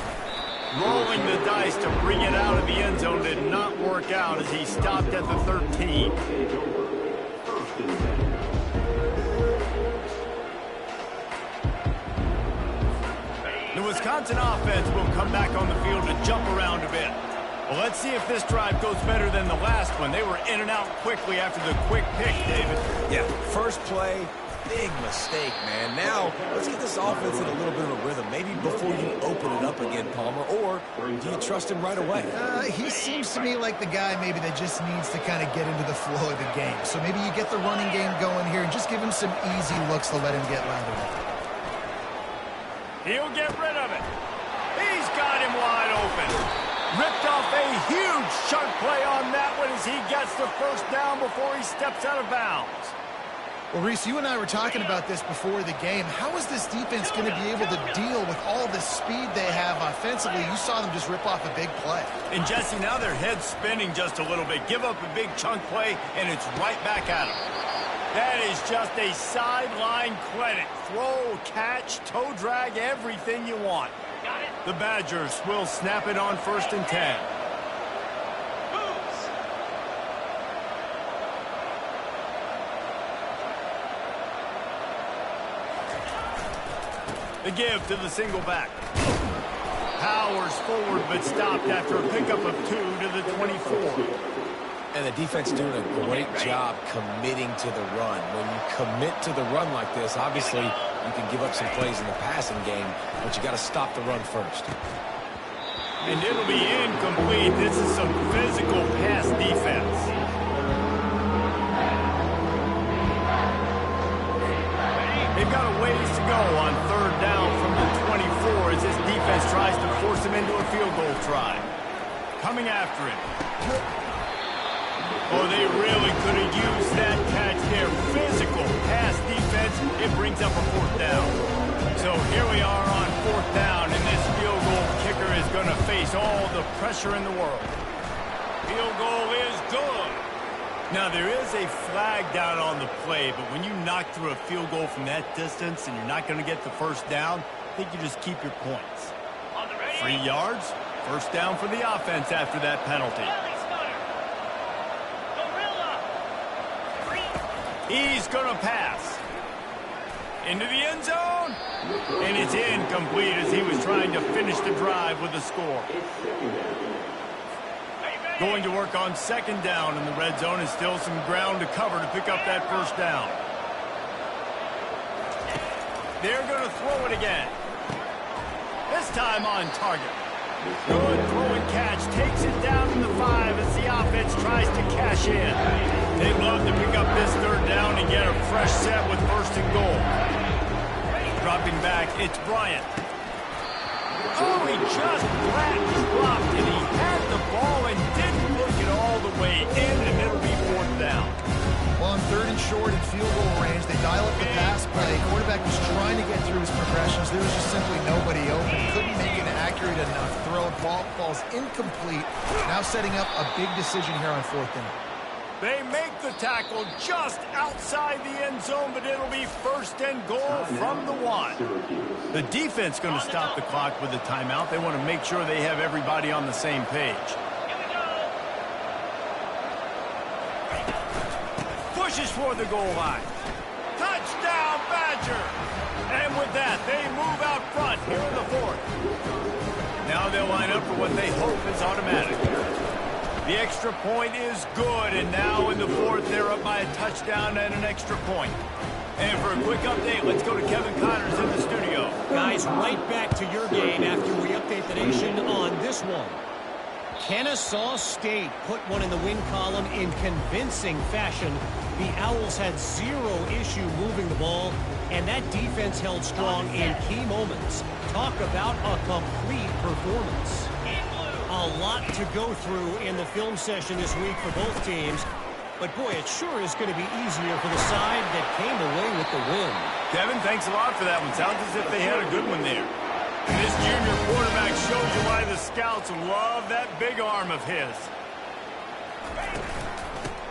Rolling the dice to bring it out of the end zone did not work out as he stopped at the 13. The Wisconsin offense will come back on the field to jump around a bit. Well, let's see if this drive goes better than the last one. They were in and out quickly after the quick pick, David. Yeah, first play, big mistake, man. Now, let's get this offense in a little bit of a rhythm. Maybe before you open it up again, Palmer, or do you trust him right away? He seems to me like the guy maybe that just needs to kind of get into the flow of the game. So maybe you get the running game going here and just give him some easy looks to let him get lathered up. He'll get rid of it. He's got him wide open. Ripped off a huge chunk play on that one as he gets the first down before he steps out of bounds. Well, Reese, you and I were talking about this before the game. How is this defense going to be able to deal with all the speed they have offensively? You saw them just rip off a big play. And, Jesse, now their head's spinning just a little bit. Give up a big chunk play, and it's right back at them. That is just a sideline credit. Throw, catch, toe drag, everything you want. Got it. The Badgers will snap it on 1st and 10. Moves. The give to the single back. Powers forward but stopped after a pickup of 2 to the 24. And the defense doing a great job committing to the run. When you commit to the run like this, obviously you can give up some plays in the passing game, but you got to stop the run first. And it'll be incomplete. This is some physical pass defense. They've got a ways to go on 3rd down from the 24 as this defense tries to force him into a field goal try. Coming after him. Oh, they really could have used that catch there. Physical pass defense. It brings up a 4th down. So here we are on 4th down, and this field goal kicker is going to face all the pressure in the world. Field goal is good. Now, there is a flag down on the play, but when you knock through a field goal from that distance and you're not going to get the 1st down, I think you just keep your points. 3 yards, 1st down for the offense after that penalty. He's going to pass. Into the end zone. And it's incomplete as he was trying to finish the drive with a score. Going to work on 2nd down in the red zone, and still some ground to cover to pick up that 1st down. They're going to throw it again. This time on target. Good throw and catch. Takes it down to the 5 as the offense tries to cash in. They'd love to pick up this third down and get a fresh set with first and goal. Dropping back, it's Bryant. Oh, he just flat dropped it. He had the ball and didn't look it all the way in, and it'll be fourth down. Well, on third and short and field goal range, they dial up the pass play. Quarterback was trying to get through his progressions. There was just simply nobody open. Couldn't make an accurate enough throw. Ball falls incomplete. Now setting up a big decision here on fourth down. They make the tackle just outside the end zone, but it'll be first and goal from the 1. The defense going to stop the clock with a timeout. They want to make sure they have everybody on the same page. Pushes for the goal line. Touchdown, Badger! And with that, they move out front here in the fourth. Now they'll line up for what they hope is automatic. The extra point is good, and now in the fourth, they're up by a touchdown and an extra point. And for a quick update, let's go to Kevin Connors in the studio. Guys, right back to your game after we update the nation on this one. Kennesaw State put one in the win column in convincing fashion. The Owls had zero issue moving the ball, and that defense held strong in key moments. Talk about a complete performance. A lot to go through in the film session this week for both teams. But, boy, it sure is going to be easier for the side that came away with the win. Kevin, thanks a lot for that one. Sounds as if they had a good one there. And this junior quarterback shows you why the scouts love that big arm of his.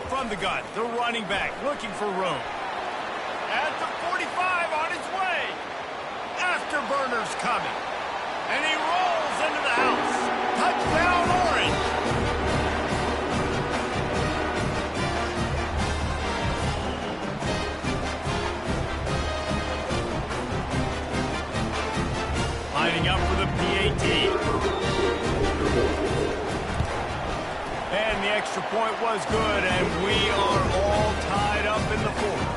From the gun, the running back looking for room. At the 45 on his way. Afterburner's coming. And he rolls into the house. Touchdown, Orange. Lining up for the PAT. And the extra point was good, and we are all tied up in the fourth.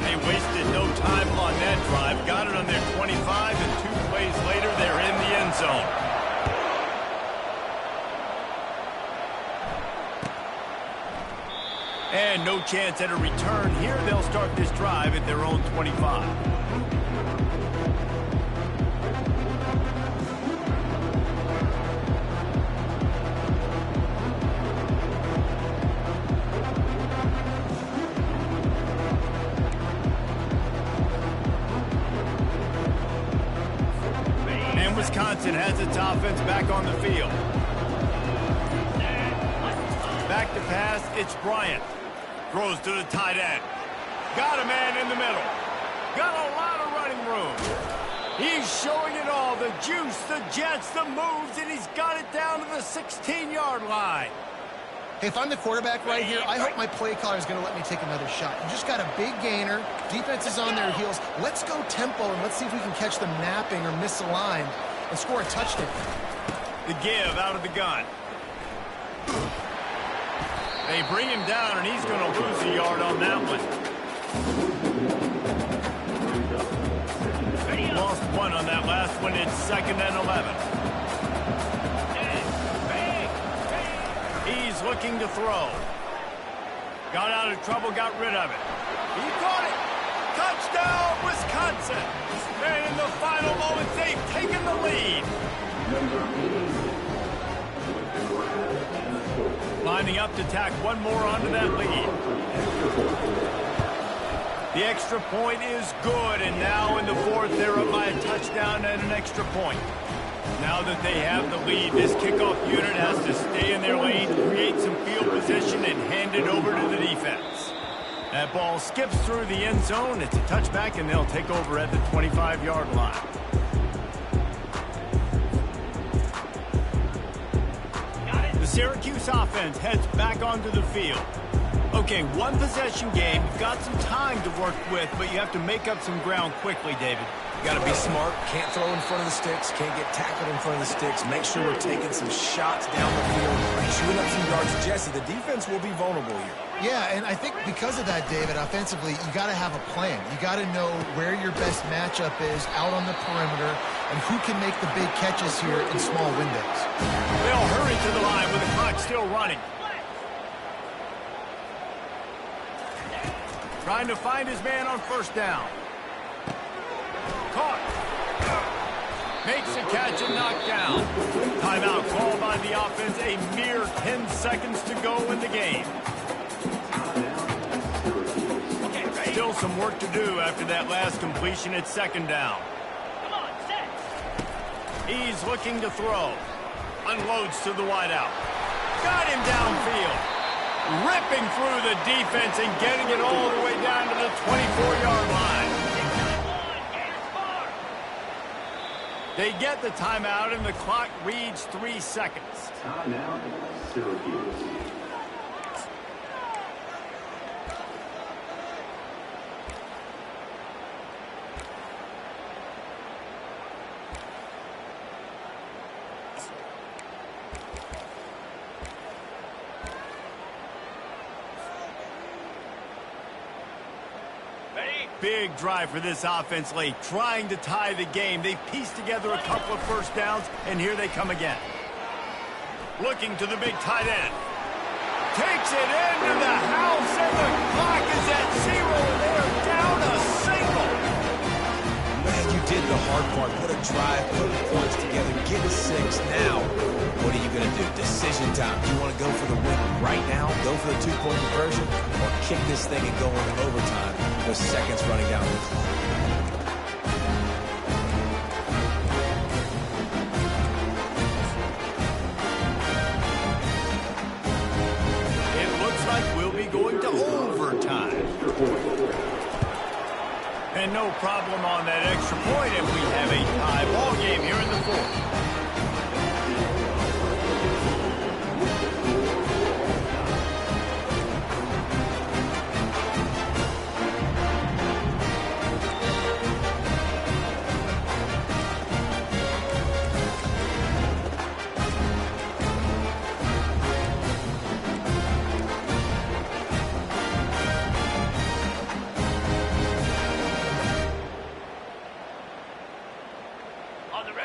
They wasted no time on that drive. Got it on their 25, and 2 plays later, they're in the end zone. And no chance at a return here. They'll start this drive at their own 25. And Wisconsin has its offense back on the field. Back to pass, it's Bryant. Throws to the tight end. Got a man in the middle. Got a lot of running room. He's showing it all. The juice, the jets, the moves, and he's got it down to the 16-yard line. Hey, if I'm the quarterback right here, I hope my play caller is going to let me take another shot. You just got a big gainer. Defense is on their heels. Let's go tempo, and let's see if we can catch them napping or misaligned and score a touchdown. The give out of the gun. They bring him down, and he's going to lose a yard on that one. Lost one on that last one. It's 2nd and 11. He's looking to throw. Got out of trouble, got rid of it. He caught it. Touchdown, Wisconsin. And in the final moments, they've taken the lead. Lining up to tack one more onto that lead. The extra point is good, and now in the fourth, they're up by a touchdown and an extra point. Now that they have the lead, this kickoff unit has to stay in their lane, create some field position, and hand it over to the defense. That ball skips through the end zone. It's a touchback, and they'll take over at the 25-yard line. The Syracuse offense heads back onto the field. Okay, one possession game. You've got some time to work with, but you have to make up some ground quickly, David. You got to be smart. Can't throw in front of the sticks. Can't get tackled in front of the sticks. Make sure we're taking some shots down the field. Chewing up some yards. Jesse, the defense will be vulnerable here. Yeah, and I think because of that, David, offensively, you got to have a plan. You got to know where your best matchup is out on the perimeter and who can make the big catches here in small windows. They'll hurry to the line with the clock still running. Trying to find his man on first down. Caught. Makes a catch and knocked down. Timeout called by the offense. A mere 10 seconds to go in the game. Still some work to do after that last completion at second down. Come on, set. He's looking to throw. Unloads to the wideout. Got him downfield. Ripping through the defense and getting it all the way down to the 24-yard line. They get the timeout, and the clock reads 3 seconds. Timeout, Syracuse. Big drive for this offense late, trying to tie the game. They pieced together a couple of first downs, and here they come again. Looking to the big tight end. Takes it into the house, and the clock is at 0, and they're down a single. Man, you did the hard part. Put a drive, put the points together, get a 6. Now, what are you going to do? Decision time. Do you want to go for the win right now, go for the 2-point conversion, or kick this thing and go into overtime with seconds running down the clock? It looks like we'll be going to overtime. And no problem on that extra point if we have a tie ball game here in the fourth.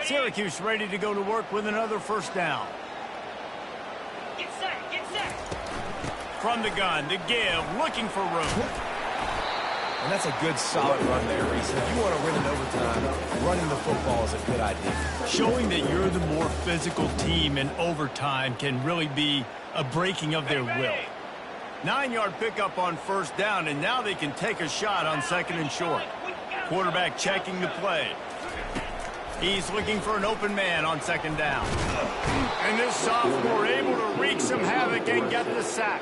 Syracuse ready to go to work with another first down. Get set, get set. From the gun to give, looking for room. And that's a good, solid run there, Reese. If you want to win in overtime, running the football is a good idea. Showing that you're the more physical team in overtime can really be a breaking of their will. 9-yard pickup on first down, and now they can take a shot on second and short. Quarterback checking the play. He's looking for an open man on second down. And this sophomore able to wreak some havoc and get the sack.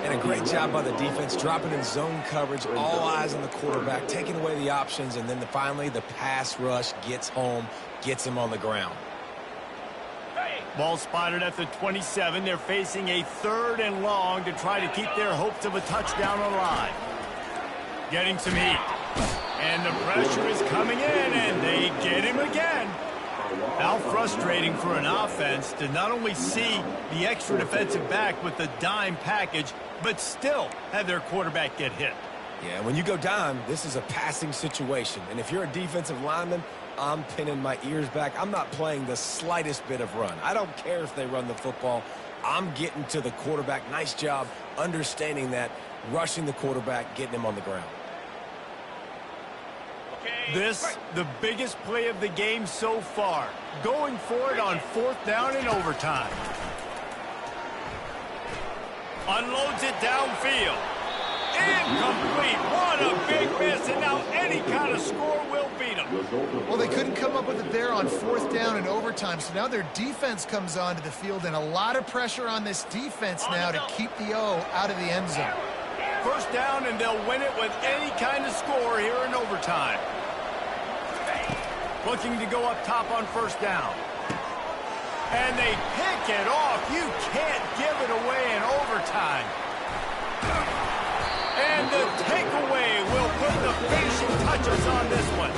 And a great job by the defense, dropping in zone coverage, all eyes on the quarterback, taking away the options, and then finally the pass rush gets home, gets him on the ground. Ball spotted at the 27. They're facing a 3rd and long to try to keep their hopes of a touchdown alive. Getting some heat. And the pressure is coming in, and they get him again. How frustrating for an offense to not only see the extra defensive back with the dime package, but still have their quarterback get hit. Yeah, when you go dime, this is a passing situation. And if you're a defensive lineman, I'm pinning my ears back. I'm not playing the slightest bit of run. I don't care if they run the football. I'm getting to the quarterback. Nice job understanding that, rushing the quarterback, getting him on the ground. This, the biggest play of the game so far. Going for it on 4th down in overtime. Unloads it downfield. Incomplete. What a big miss, and now any kind of score will beat them. Well, they couldn't come up with it there on 4th down in overtime, so now their defense comes onto the field, and a lot of pressure on this defense now to keep the O out of the end zone. First down, and they'll win it with any kind of score here in overtime. Looking to go up top on first down. And they pick it off. You can't give it away in overtime. And the takeaway will put the finishing touches on this one.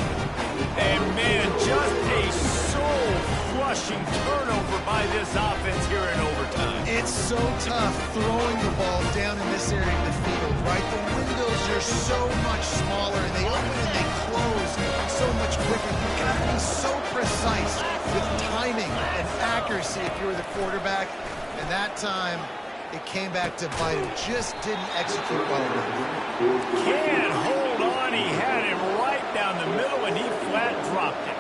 And, man, just a soul-flushing turnover by this offense here in overtime. It's so tough throwing the ball down in this area of the field, right? The windows are so much smaller, and they open and they close so much quicker. You've got to be so precise with timing and accuracy if you're the quarterback. And that time, it came back to bite him. Just didn't execute well enough. Can't hold on. He had him right down the middle, and he flat dropped it.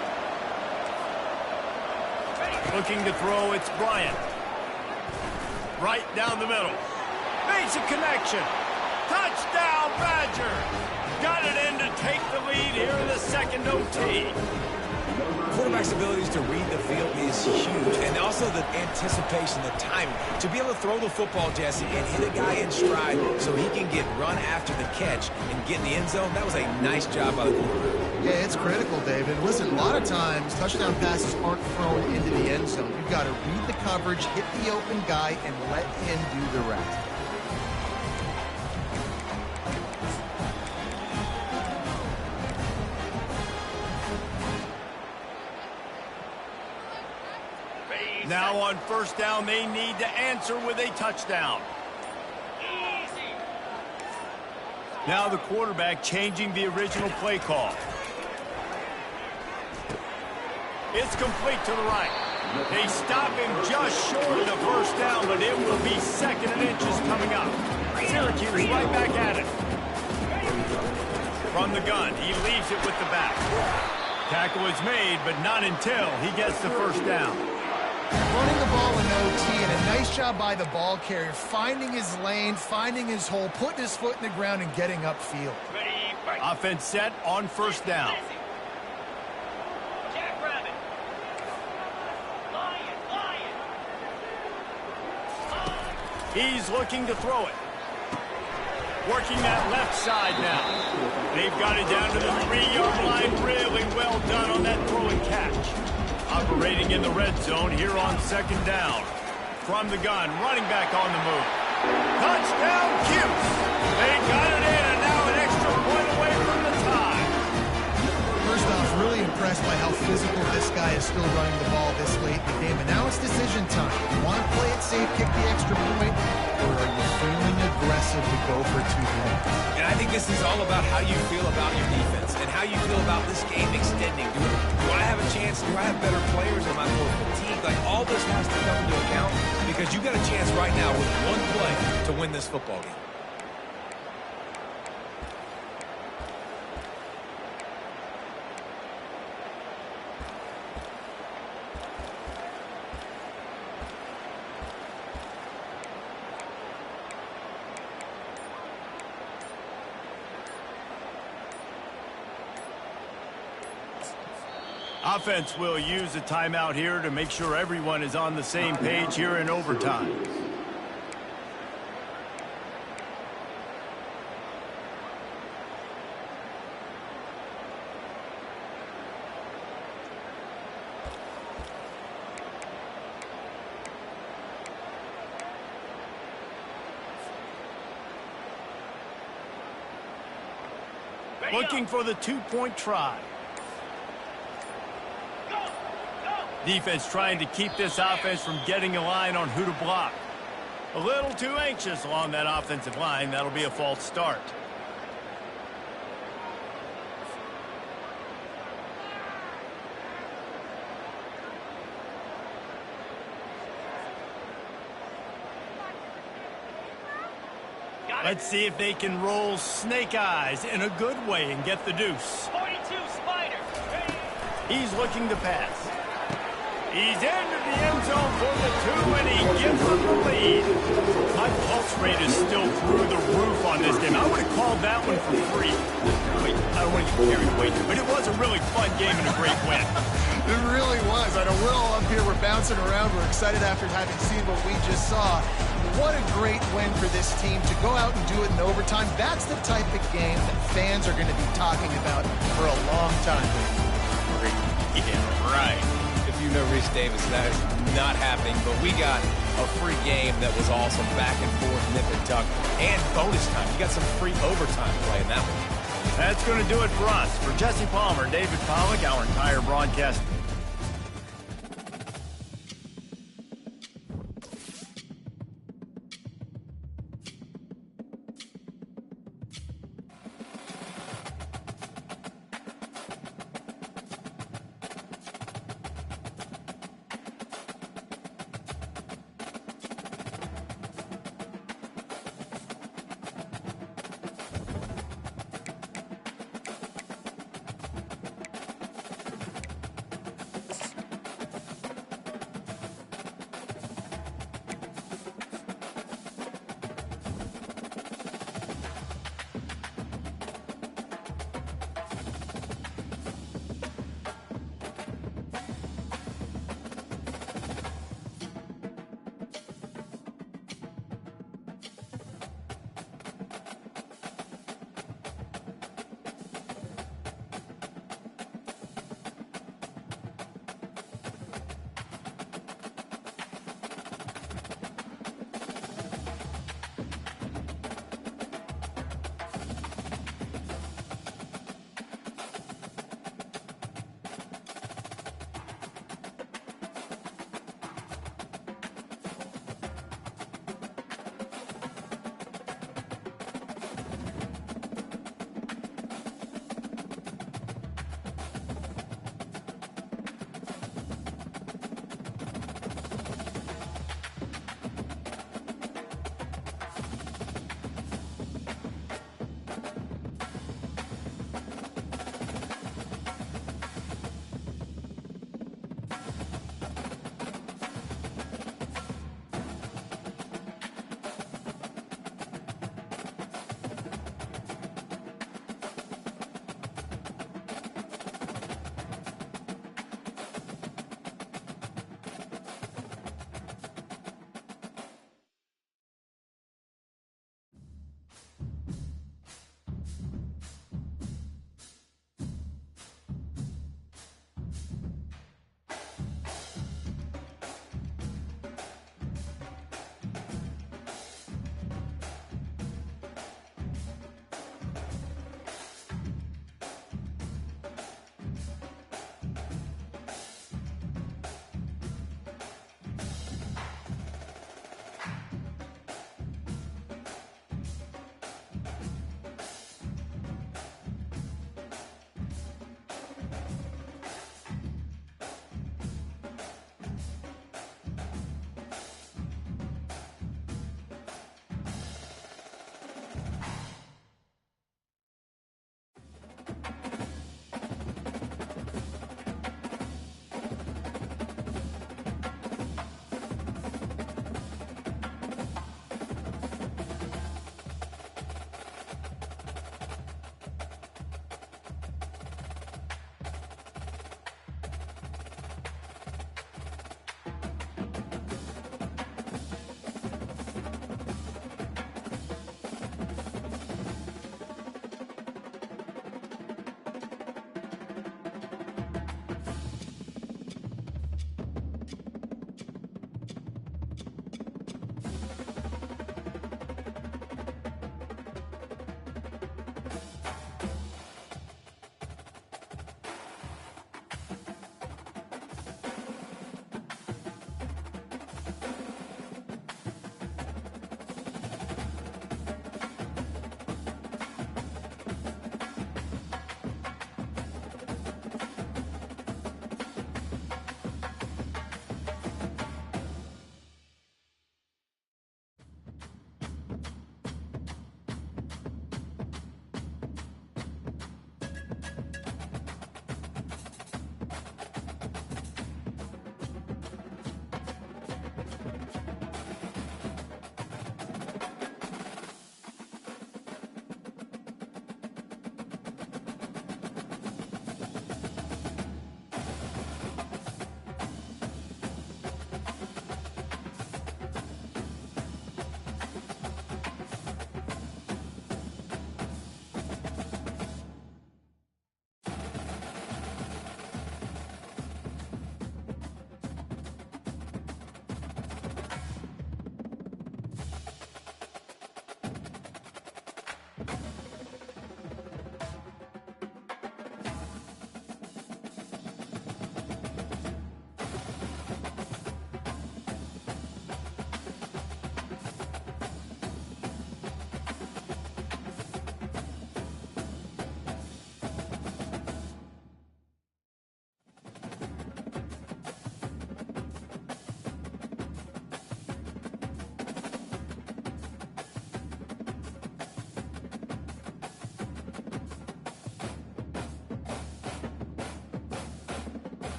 Looking to throw, it's Bryant. Right down the middle. Makes a connection. Touchdown, Badger. Got it in to take the lead here in the second OT. Quarterback's abilities to read the field is huge, and also the anticipation, the timing. To be able to throw the football, Jesse, and hit a guy in stride so he can get run after the catch and get in the end zone, that was a nice job by the quarterback. Yeah, it's critical, David. Listen, a lot of times, touchdown passes aren't thrown into the end zone. You've got to read the coverage, hit the open guy, and let him do the rest. Now on first down, they need to answer with a touchdown. Easy. Now the quarterback changing the original play call. It's complete to the right. They stop him just short of the first down, but it will be second and inches coming up. Syracuse right back at it. From the gun, he leaves it with the back. Tackle is made, but not until he gets the first down. Running the ball in OT, and a nice job by the ball carrier, finding his lane, finding his hole, putting his foot in the ground, and getting upfield. Ready, break. Offense set on first down. Jackrabbit. Lion. He's looking to throw it. Working that left side now. They've got it down to the 3-yard line. Really well done on that throw and catch. Operating in the red zone here on second down. From the gun, running back on the move. Touchdown, Cuse. They got it in, and now an extra point away from the tie. First off, really impressed by how physical this guy is still running the ball this late in the game. And now it's decision time. You want to play it safe, kick the extra point, or are you feeling aggressive to go for 2 points? And I think this is all about how you feel about your defense and how you feel about this game extending. Do I have a chance? Do I have better players? Am I more fatigued? Like, all this has to come into account because you got a chance right now with one play to win this football game. Offense will use a timeout here to make sure everyone is on the same page here in overtime. Looking for the 2-point try. Defense trying to keep this offense from getting a line on who to block. A little too anxious along that offensive line. That'll be a false start. Let's see if they can roll snake eyes in a good way and get the deuce. 42 Spider. He's looking to pass. He's into the end zone for the 2, and he gives them the lead. My pulse rate is still through the roof on this game. I would have called that one for free. Wait, I don't want to get carried away, but it was a really fun game and a great win. It really was. I know we're all up here, we're bouncing around, we're excited after having seen what we just saw. What a great win for this team to go out and do it in overtime. That's the type of game that fans are going to be talking about for a long time. Yeah, right. If you know Rich Davis, that is not happening, but we got a free game that was awesome, back and forth, nip and tuck, and bonus time. You got some free overtime play in that one. That's going to do it for us. For Jesse Palmer, David Pollack, our entire broadcast